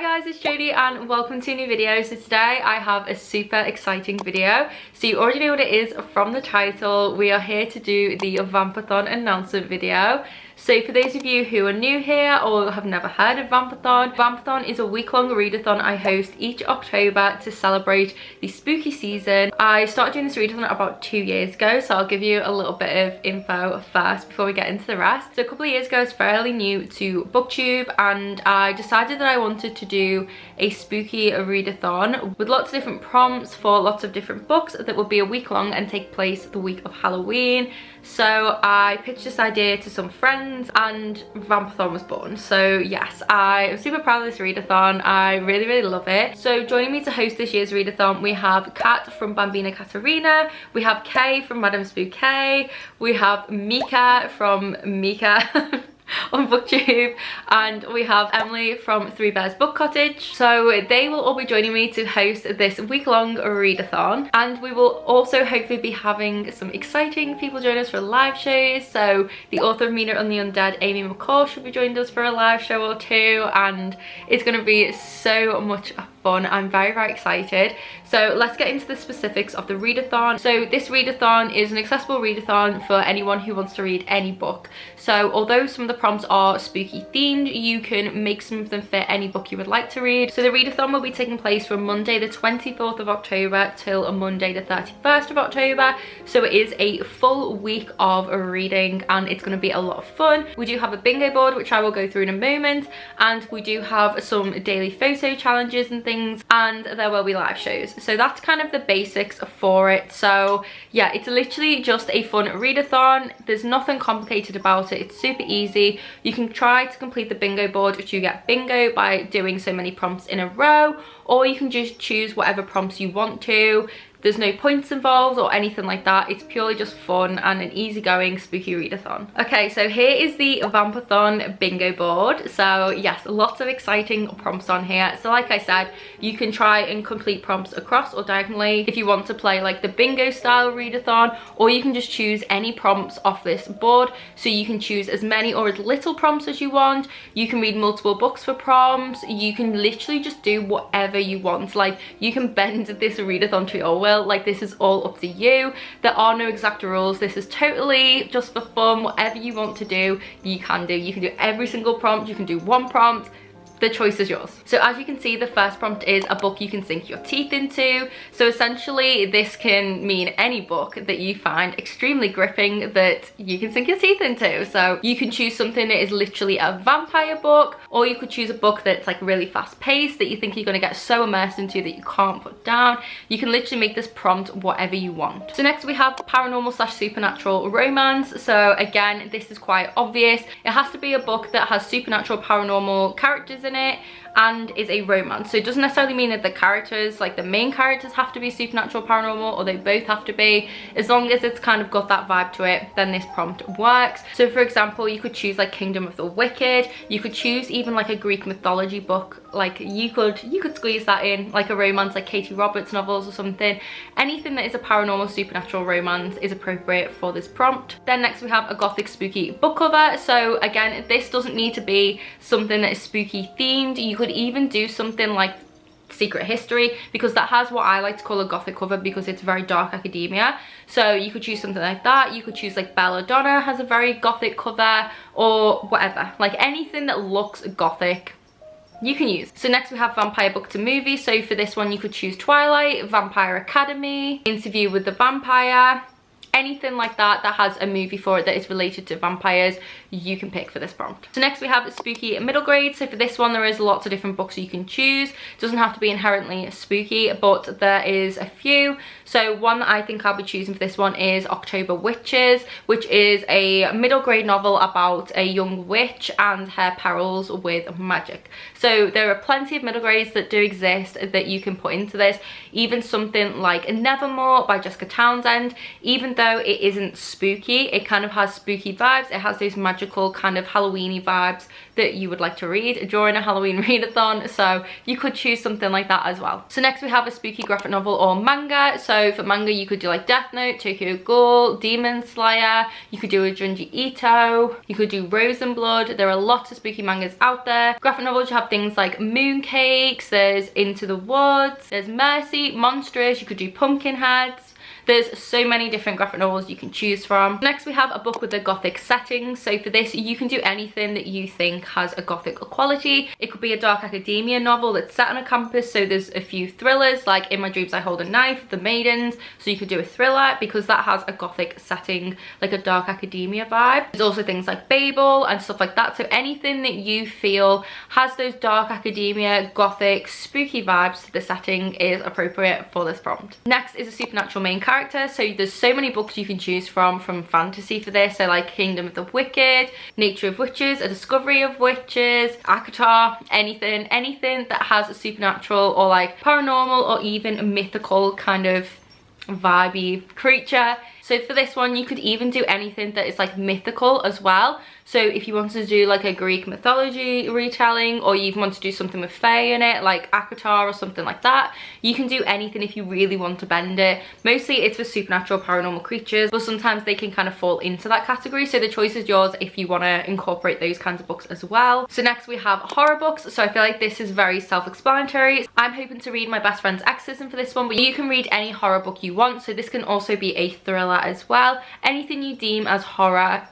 Hi guys, it's Jodie and welcome to a new video. So today I have a super exciting video. So you already know what it is from the title. We are here to do the Vampathon announcement video. So for those of you who are new here or have never heard of Vampathon, Vampathon is a week-long readathon I host each October to celebrate the spooky season. I started doing this readathon about 2 years ago, so I'll give you a little bit of info first before we get into the rest. So a couple of years ago I was fairly new to BookTube and I decided that I wanted to do a spooky readathon with lots of different prompts for lots of different books that would be a week long and take place the week of Halloween. So I pitched this idea to some friends and Vampathon was born. So yes, I am super proud of this readathon. I really love it. So joining me to host this year's readathon, we have Kat from Bambina Katarina, we have Kay from Madame Spooky, we have Mika from Mika on BookTube, and we have Emily from Three Bears Book Cottage. So they will all be joining me to host this week-long readathon, and we will also hopefully be having some exciting people join us for live shows. So the author of Mina and the Undead, Amy McCall, should be joining us for a live show or two, and it's going to be so much fun. I'm very excited. So let's get into the specifics of the readathon. So this readathon is an accessible readathon for anyone who wants to read any book. So although some of the prompts are spooky themed, you can make some of them fit any book you would like to read. So the readathon will be taking place from Monday the 24th of October till Monday the 31st of October. So it is a full week of reading and it's going to be a lot of fun. We do have a bingo board, which I will go through in a moment, and we do have some daily photo challenges and things, and there will be live shows. So that's kind of the basics for it. So yeah, it's literally just a fun readathon. There's nothing complicated about it. It's super easy. You can try to complete the bingo board, which you get bingo by doing so many prompts in a row, or you can just choose whatever prompts you want to. There's no points involved or anything like that. It's purely just fun and an easygoing spooky readathon. Okay, so here is the Vampathon bingo board. So yes, lots of exciting prompts on here. So like I said, you can try and complete prompts across or diagonally if you want to play like the bingo style readathon, or you can just choose any prompts off this board. So you can choose as many or as little prompts as you want. You can read multiple books for prompts. You can literally just do whatever you want. Like you can bend this readathon to your will. Like this is all up to you. There are no exact rules. This is totally just for fun. Whatever you want to do, you can do. You can do every single prompt. You can do one prompt. The choice is yours. So as you can see, the first prompt is a book you can sink your teeth into. So essentially this can mean any book that you find extremely gripping that you can sink your teeth into. So you can choose something that is literally a vampire book, or you could choose a book that's like really fast paced that you think you're going to get so immersed into that you can't put down. You can literally make this prompt whatever you want. So next we have paranormal / supernatural romance. So again, this is quite obvious. It has to be a book that has supernatural paranormal characters in it and is a romance. So it doesn't necessarily mean that the characters, like the main characters, have to be supernatural paranormal, or they both have to be. As long as it's kind of got that vibe to it, then this prompt works. So for example, you could choose like Kingdom of the Wicked. You could choose even like a Greek mythology book. Like you could squeeze that in, like a romance like Katie Roberts novels or something. Anything that is a paranormal supernatural romance is appropriate for this prompt. Then next we have a gothic spooky book cover. So again, this doesn't need to be something that is spooky themed. You could even do something like Secret History, because that has what I like to call a gothic cover because it's very dark academia. So you could choose something like that. You could choose like Belladonna has a very gothic cover, or whatever. Like anything that looks gothic you can use. So next we have vampire book to movie. So for this one you could choose Twilight, Vampire Academy, Interview with the Vampire. Anything like that that has a movie for it that is related to vampires, you can pick for this prompt. So next we have spooky middle grade. So for this one there is lots of different books you can choose. It doesn't have to be inherently spooky, but there is a few. So one that I think I'll be choosing for this one is October Witches, which is a middle grade novel about a young witch and her perils with magic. So there are plenty of middle grades that do exist that you can put into this. Even something like Nevermore by Jessica Townsend, even though it isn't spooky. It kind of has spooky vibes. It has those magical kind of Halloween-y vibes that you would like to read during a Halloween readathon, so you could choose something like that as well. So next we have a spooky graphic novel or manga. So for manga you could do like Death Note, Tokyo Ghoul, Demon Slayer, you could do a Junji Ito, you could do Rose and Blood. There are lots of spooky mangas out there. Graphic novels, you have things like Mooncakes, there's Into the Woods, there's Mercy, Monstrous, you could do Pumpkinheads. There's so many different graphic novels you can choose from. Next we have a book with a gothic setting. So for this you can do anything that you think has a gothic quality. It could be a dark academia novel that's set on a campus, so there's a few thrillers like In My Dreams I Hold a Knife, The Maidens, so you could do a thriller because that has a gothic setting, like a dark academia vibe. There's also things like Babel and stuff like that, so anything that you feel has those dark academia, gothic, spooky vibes to the setting is appropriate for this prompt. Next is a supernatural main character. So there's so many books you can choose from fantasy for this, so like Kingdom of the Wicked, Nature of Witches, A Discovery of Witches, ACOTAR, anything that has a supernatural or like paranormal or even a mythical kind of vibey creature. So for this one you could even do anything that is like mythical as well. So if you wanted to do like a Greek mythology retelling, or you even want to do something with fae in it, like ACOTAR or something like that, you can do anything if you really want to bend it. Mostly it's for supernatural paranormal creatures, but sometimes they can kind of fall into that category, so the choice is yours if you want to incorporate those kinds of books as well. So next we have horror books. So I feel like this is very self-explanatory. I'm hoping to read My Best Friend's Exorcism for this one, but you can read any horror book you want, so this can also be a thriller as well. Anything you deem as horror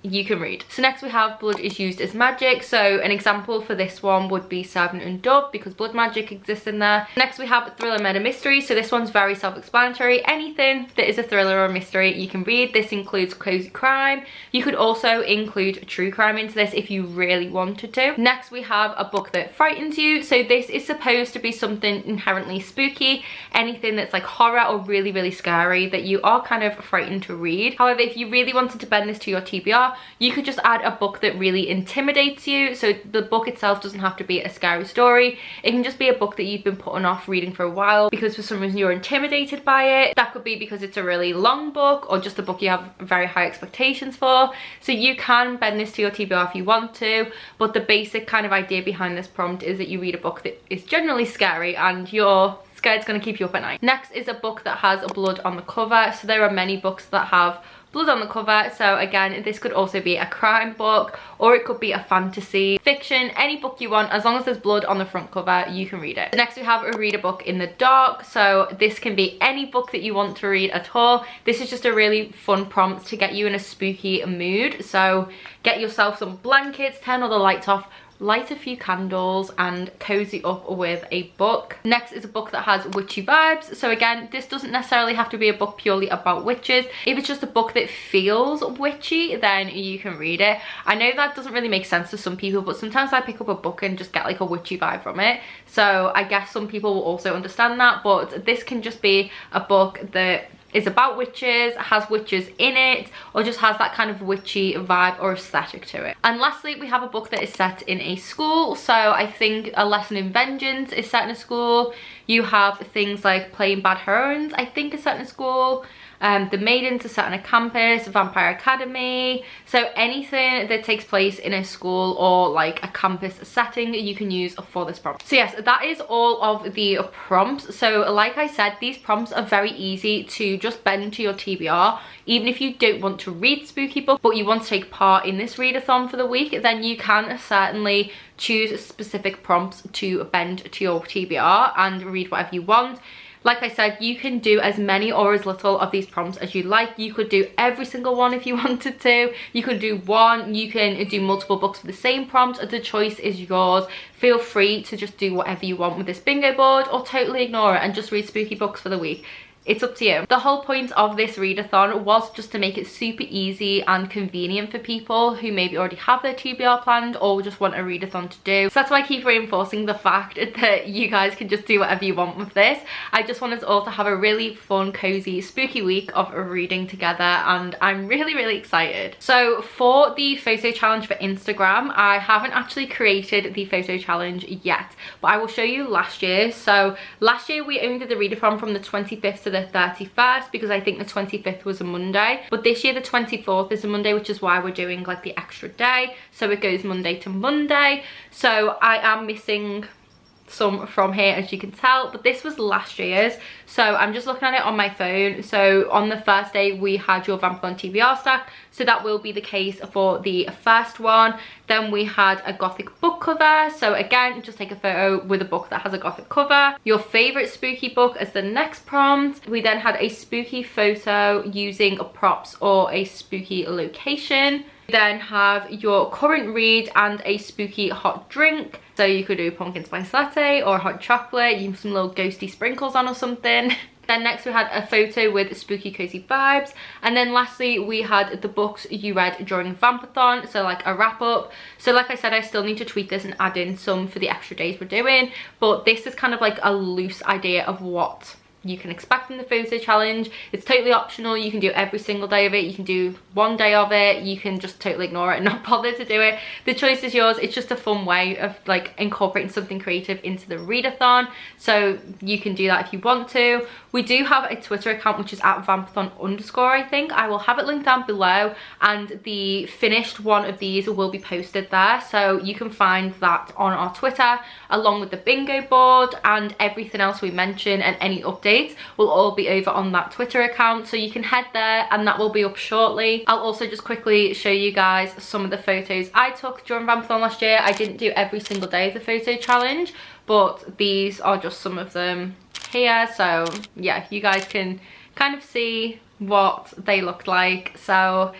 you can read. So next we have Blood is Used as Magic. So an example for this one would be Servant and Dove, because blood magic exists in there. Next we have Thriller Murder Mystery. So this one's very self-explanatory. Anything that is a thriller or a mystery you can read. This includes cozy crime. You could also include true crime into this if you really wanted to. Next we have a book that frightens you. So this is supposed to be something inherently spooky, anything that's like horror or really scary that you are kind of frightened to read. However, if you really wanted to bend this to your TBR, you could just add a book that really intimidates you. So the book itself doesn't have to be a scary story. It can just be a book that you've been putting off reading for a while because for some reason you're intimidated by it. That could be because it's a really long book or just a book you have very high expectations for. So you can bend this to your TBR if you want to, but the basic kind of idea behind this prompt is that you read a book that is generally scary and you're scared it's going to keep you up at night. Next is a book that has blood on the cover. So there are many books that have blood on the cover. So again, this could also be a crime book, or it could be a fantasy, fiction, any book you want. As long as there's blood on the front cover, you can read it. Next we have a read a book in the dark. So this can be any book that you want to read at all. This is just a really fun prompt to get you in a spooky mood. So get yourself some blankets, turn all the lights off, light a few candles and cozy up with a book. Next is a book that has witchy vibes. So again, this doesn't necessarily have to be a book purely about witches. If it's just a book that feels witchy, then you can read it. I know that doesn't really make sense to some people, but sometimes I pick up a book and just get like a witchy vibe from it. So I guess some people will also understand that, but this can just be a book that is about witches, has witches in it, or just has that kind of witchy vibe or aesthetic to it. And lastly, we have a book that is set in a school. So I think A Lesson in Vengeance is set in a school. You have things like Playing Bad Heroines, I think, is set in a school. The Maidens are set on a campus, Vampire Academy. So anything that takes place in a school or like a campus setting you can use for this prompt. So yes, that is all of the prompts. So like I said, these prompts are very easy to just bend to your TBR. Even if you don't want to read spooky books, but you want to take part in this readathon for the week, then you can certainly choose specific prompts to bend to your TBR and read whatever you want. Like I said, you can do as many or as little of these prompts as you like. You could do every single one if you wanted to. You can do one. You can do multiple books for the same prompt. The choice is yours. Feel free to just do whatever you want with this bingo board, or totally ignore it and just read spooky books for the week. It's up to you. The whole point of this readathon was just to make it super easy and convenient for people who maybe already have their TBR planned or just want a readathon to do. So that's why I keep reinforcing the fact that you guys can just do whatever you want with this. I just wanted us all to have a really fun, cozy, spooky week of reading together, and I'm really excited. So for the photo challenge for Instagram, I haven't actually created the photo challenge yet, but I will show you last year. So last year we only did the readathon from the 25th to the the 31st because I think the 25th was a Monday. But this year the 24th is a Monday, which is why we're doing like the extra day. So it goes Monday to Monday. So I am missing some from here, as you can tell, but this was last year's, so I'm just looking at it on my phone. So on the first day we had your Vampathon TBR stack, so that will be the case for the first one. Then we had a gothic book cover, so again just take a photo with a book that has a gothic cover. Your favorite spooky book as the next prompt. We then had a spooky photo using props or a spooky location. Then have your current read and a spooky hot drink. So you could do pumpkin spice latte or hot chocolate, you have some little ghosty sprinkles on or something. Then next we had a photo with spooky cozy vibes. And then lastly we had the books you read during Vampathon, so like a wrap up. So like I said, I still need to tweak this and add in some for the extra days we're doing, but this is kind of like a loose idea of what you can expect from the photo challenge. It's totally optional. You can do every single day of it, you can do one day of it, you can just totally ignore it and not bother to do it. The choice is yours. It's just a fun way of like incorporating something creative into the readathon, so you can do that if you want to. We do have a Twitter account which is at Vampathon _ I think. I will have it linked down below, and the finished one of these will be posted there, so you can find that on our Twitter along with the bingo board, and everything else we mention and any updates will all be over on that Twitter account, so you can head there and that will be up shortly. I'll also just quickly show you guys some of the photos I took during Vampathon last year. I didn't do every single day of the photo challenge, but these are just some of them here, so yeah, you guys can kind of see what they looked like. So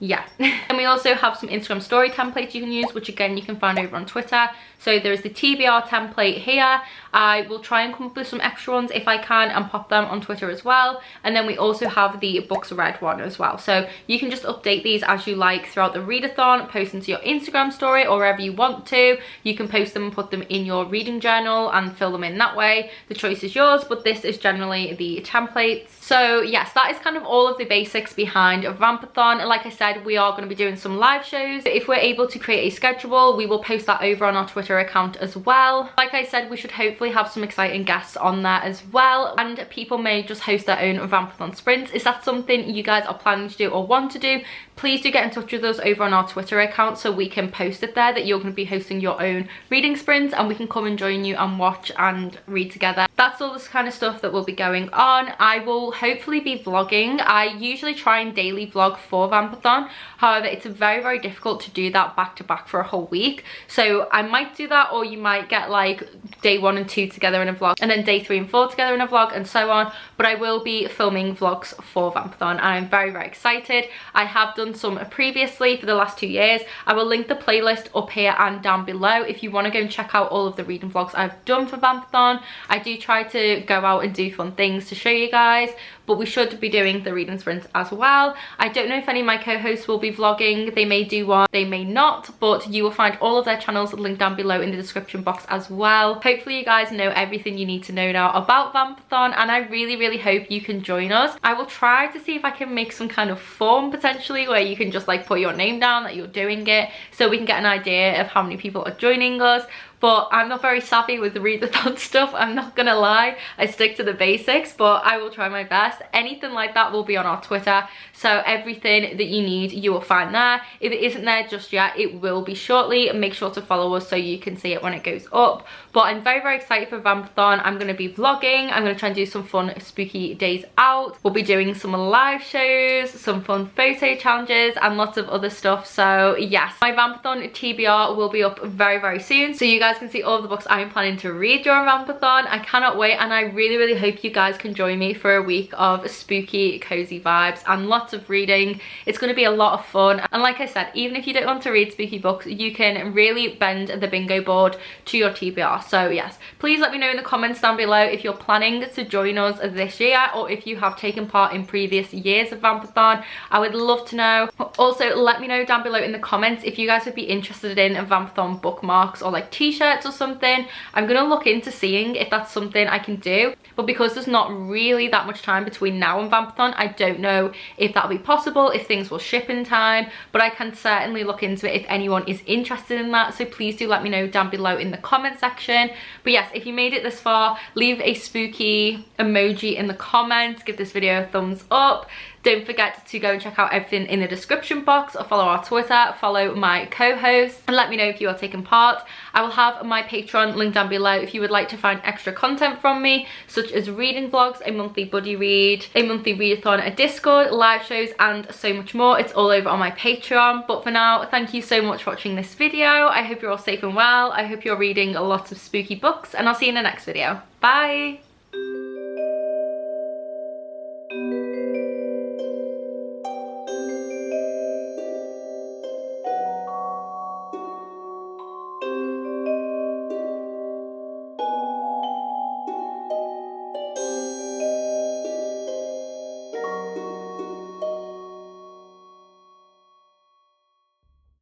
yeah. And we also have some Instagram story templates you can use, which again you can find over on Twitter. So there's the TBR template here. I will try and come up with some extra ones if I can and pop them on Twitter as well. And then we also have the books read one as well. So you can just update these as you like throughout the readathon, post into your Instagram story or wherever you want to. You can post them and put them in your reading journal and fill them in that way. The choice is yours, but this is generally the templates. So yes, that is kind of all of the basics behind Vampathon. Like I said, we are going to be doing some live shows. If we're able to create a schedule, we will post that over on our Twitter account as well. Like I said, we should hopefully have some exciting guests on there as well, and people may just host their own Vampathon sprints. Is that something you guys are planning to do or want to do? Please do get in touch with us over on our Twitter account so we can post it there that you're going to be hosting your own reading sprints, and we can come and join you and watch and read together. That's all this kind of stuff that will be going on. I will hopefully be vlogging. I usually try and daily vlog for Vampathon. However, it's very, very difficult to do that back to back for a whole week. So I might do that, or you might get like day 1 and 2 together in a vlog and then day 3 and 4 together in a vlog and so on. But I will be filming vlogs for Vampathon and I'm very, very excited. I have done some previously for the last 2 years. I will link the playlist up here and down below if you want to go and check out all of the reading vlogs I've done for Vampathon. I do try to go out and do fun things to show you guys, but we should be doing the reading sprints as well. I don't know if any of my co-hosts will be vlogging. They may do one, they may not, but you will find all of their channels linked down below in the description box as well. Hopefully you guys know everything you need to know now about Vampathon, and I really, really hope you can join us. I will try to see if I can make some kind of form potentially where you can just like put your name down that you're doing it, so we can get an idea of how many people are joining us. But I'm not very savvy with the readathon stuff, I'm not gonna lie. I stick to the basics, but I will try my best. Anything like that will be on our Twitter, so everything that you need you will find there. If it isn't there just yet, it will be shortly. Make sure to follow us so you can see it when it goes up. But I'm very, very excited for Vampathon. I'm gonna be vlogging. I'm gonna try and do some fun spooky days out. We'll be doing some live shows, some fun photo challenges and lots of other stuff. So yes, my Vampathon TBR will be up very, very soon, so you guys can see all of the books I'm planning to read during Vampathon. I cannot wait, and I really, really hope you guys can join me for a week of spooky, cozy vibes and lots of reading. It's going to be a lot of fun, and like I said, even if you don't want to read spooky books, you can really bend the bingo board to your TBR. So yes, please let me know in the comments down below if you're planning to join us this year, or if you have taken part in previous years of Vampathon. I would love to know. Also, let me know down below in the comments if you guys would be interested in Vampathon bookmarks or like t-shirts t-shirts or something. I'm gonna look into seeing if that's something I can do, but because there's not really that much time between now and Vampathon, I don't know if that'll be possible, if things will ship in time, but I can certainly look into it if anyone is interested in that. So please do let me know down below in the comment section. But yes, if you made it this far, leave a spooky emoji in the comments, give this video a thumbs up. Don't forget to go and check out everything in the description box, or follow our Twitter, follow my co-host, and let me know if you are taking part. I will have my Patreon link down below if you would like to find extra content from me, such as reading vlogs, a monthly buddy read, a monthly readathon, a Discord, live shows, and so much more. It's all over on my Patreon. But for now, thank you so much for watching this video. I hope you're all safe and well. I hope you're reading lots of spooky books, and I'll see you in the next video. Bye!